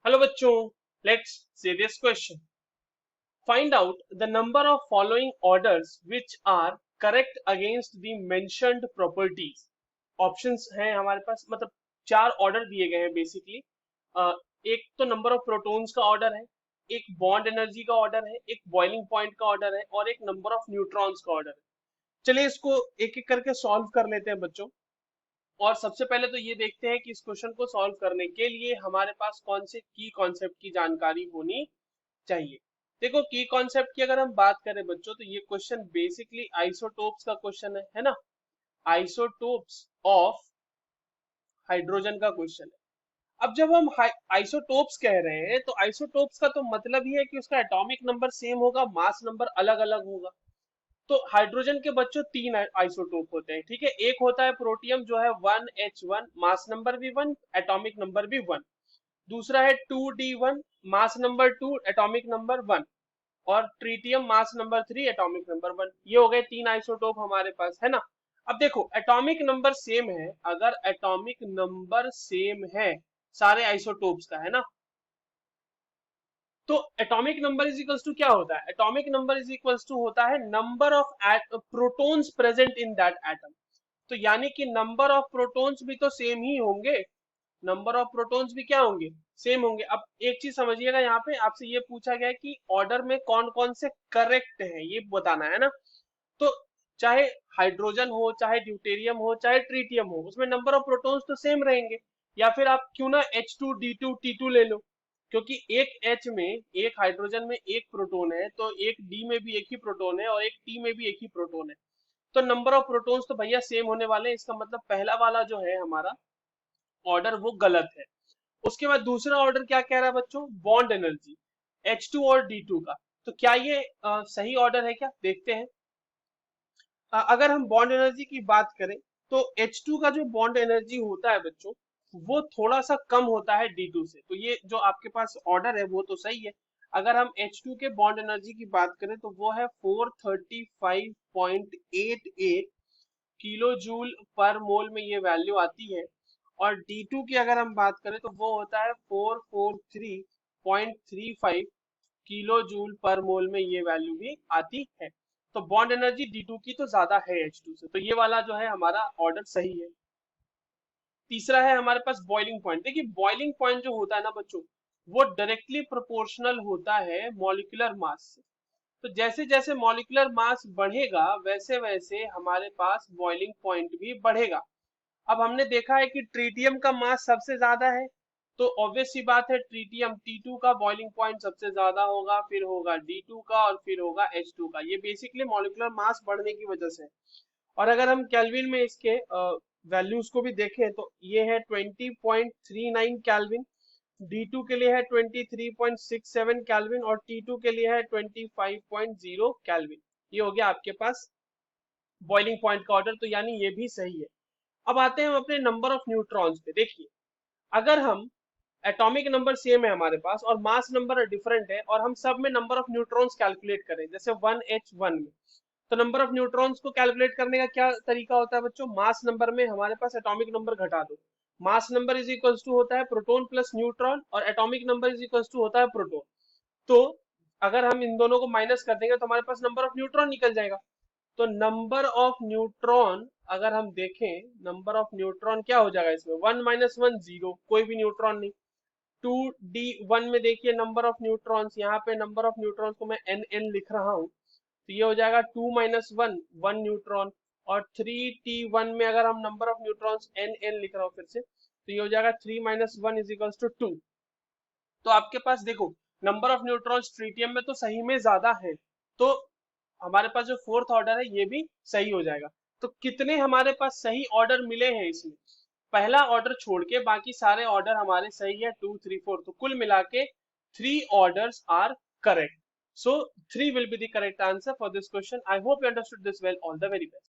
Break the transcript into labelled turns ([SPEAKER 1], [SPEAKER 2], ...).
[SPEAKER 1] Hello बच्चों, let's see this question. Find out the number of following orders which are correct against the mentioned properties. Options हैं हमारे पास, मतलब चार order दिए गए हैं बेसिकली. एक तो नंबर ऑफ प्रोटॉन्स का ऑर्डर है, एक बॉन्ड एनर्जी का ऑर्डर है, एक बॉइलिंग पॉइंट का ऑर्डर है और एक नंबर ऑफ न्यूट्रॉन्स का ऑर्डर है. चलिए इसको एक एक करके सॉल्व कर लेते हैं बच्चों. और सबसे पहले तो ये देखते हैं कि इस क्वेश्चन को सॉल्व करने के लिए हमारे पास कौन से की कॉन्सेप्ट की जानकारी होनी चाहिए. देखो, की कॉन्सेप्ट की अगर हम बात करें बच्चों, तो ये क्वेश्चन बेसिकली आइसोटोप्स का क्वेश्चन है ना. आइसोटोप्स ऑफ हाइड्रोजन का क्वेश्चन है. अब जब हम आइसोटोप्स कह रहे हैं तो आइसोटोप्स का तो मतलब ही है कि उसका एटॉमिक नंबर सेम होगा, मास नंबर अलग अलग होगा. तो हाइड्रोजन के बच्चों तीन आइसोटोप होते हैं, ठीक है. एक होता है प्रोटियम जो है 1H1, मास नंबर भी 1, एटॉमिक नंबर भी 1. दूसरा है 2D1, mass number 2, atomic number 1. और tritium mass number 3, atomic number 1. ये हो गए तीन आइसोटोप हमारे पास, है ना. अब देखो, एटॉमिक नंबर सेम है, अगर एटॉमिक नंबर सेम है सारे आइसोटोप्स का, है ना, तो atomic number is equals to क्या होता है. Atomic number is equals to होता है number of protons present in that atom. तो यानी कि नंबर ऑफ प्रोटॉन्स भी तो सेम ही होंगे, नंबर ऑफ प्रोटॉन्स भी क्या होंगे, सेम होंगे. अब एक चीज समझिएगा, यहाँ पे आपसे ये पूछा गया है कि ऑर्डर में कौन कौन से करेक्ट है, ये बताना है ना. तो चाहे हाइड्रोजन हो, चाहे ड्यूटेरियम हो, चाहे ट्रीटियम हो, उसमें नंबर ऑफ प्रोटॉन्स तो सेम रहेंगे. या फिर आप क्यों ना H2D2T2 ले लो, क्योंकि एक H में, एक हाइड्रोजन में एक प्रोटॉन है, तो एक D में भी एक ही प्रोटॉन है और एक T में भी एक ही प्रोटॉन है. तो नंबर ऑफ प्रोटॉन्स तो भैया सेम होने वाले हैं. इसका मतलब पहला वाला जो है हमारा ऑर्डर वो गलत है. उसके बाद दूसरा ऑर्डर क्या कह रहा है बच्चों, बॉन्ड एनर्जी H2 और D2 का. तो क्या ये सही ऑर्डर है क्या, देखते हैं. अगर हम बॉन्ड एनर्जी की बात करें तो H2 का जो बॉन्ड एनर्जी होता है बच्चों, वो थोड़ा सा कम होता है D2 से. तो ये जो आपके पास ऑर्डर है वो तो सही है. अगर हम H2 के बॉन्ड एनर्जी की बात करें तो वो है 435.88 किलो जूल पर मोल में ये वैल्यू आती है. और D2 की अगर हम बात करें तो वो होता है 443.35 किलो जूल पर मोल में ये वैल्यू भी आती है. तो बॉन्ड एनर्जी D2 की तो ज्यादा है H2 से, तो ये वाला जो है हमारा ऑर्डर सही है. तीसरा है हमारे पास बॉइलिंग पॉइंट. देखिए, बॉइलिंग पॉइंट जो होता है ना बच्चों, वो डायरेक्टली प्रोपोर्शनल होता है मॉलिक्यूलर मास से. तो जैसे जैसे मॉलिक्यूलर मास बढ़ेगा वैसे वैसे हमारे पास बॉइलिंग पॉइंट भी बढ़ेगा. अब हमने देखा है कि ट्रीटियम का मास सबसे ज्यादा है, तो ऑब्वियस सी बात है ट्रीटियम T2 का बॉइलिंग पॉइंट सबसे ज्यादा होगा, फिर होगा D2 का और फिर होगा H2 का. ये बेसिकली मॉलिक्यूलर मास बढ़ने की वजह से. और अगर हम केल्विन में इसके वैल्यूज को भी देखें तो ये है 20.39 केल्विन, D2 के लिए है 23.67 केल्विन और T2 के लिए है 25.0 केल्विन. ये हो गया आपके पास बॉइलिंग पॉइंट का ऑर्डर, तो यानी ये भी सही है. अब आते हैं हम अपने नंबर ऑफ न्यूट्रॉन्स पे. देखिए, अगर हम एटॉमिक नंबर सेम है हमारे पास और मास नंबर डिफरेंट है और हम सब में नंबर ऑफ न्यूट्रॉन्स कैलकुलेट करें, जैसे 1H1 में, तो नंबर ऑफ न्यूट्रॉन्स को कैलकुलेट करने का क्या तरीका होता है बच्चों, मास नंबर में हमारे पास एटॉमिक नंबर घटा दो. Mass number is equals to होता है प्रोटॉन प्लस न्यूट्रॉन और atomic number is equals to होता है प्रोटॉन. तो अगर हम इन दोनों को माइनस कर देंगे तो हमारे पास नंबर ऑफ न्यूट्रॉन निकल जाएगा. तो नंबर ऑफ न्यूट्रॉन अगर हम देखें, नंबर ऑफ न्यूट्रॉन क्या हो जाएगा इसमें, 1 - 1 0, कोई भी न्यूट्रॉन नहीं. 2D1 में देखिए नंबर ऑफ न्यूट्रॉन्स, यहाँ पे नंबर ऑफ न्यूट्रॉन्स को मैं NN लिख रहा हूँ, तो ये हो जाएगा 2 - 1 1 न्यूट्रॉन. और 3T1 में अगर हम नंबर ऑफ न्यूट्रॉन्स NN लिख रहा हूँ फिर से, तो ये हो जाएगा 3 - 1 इज इक्वल्स टू 2. तो आपके पास देखो, नंबर ऑफ न्यूट्रॉन्स ट्रीटियम में तो सही में ज्यादा है, तो हमारे पास जो फोर्थ ऑर्डर है ये भी सही हो जाएगा. तो कितने हमारे पास सही ऑर्डर मिले हैं इसमें, पहला ऑर्डर छोड़ के बाकी सारे ऑर्डर हमारे सही है, 2 3 4. तो कुल मिला के 3 orders are correct. So 3 will be the correct answer for this question. I hope you understood this well. All the very best.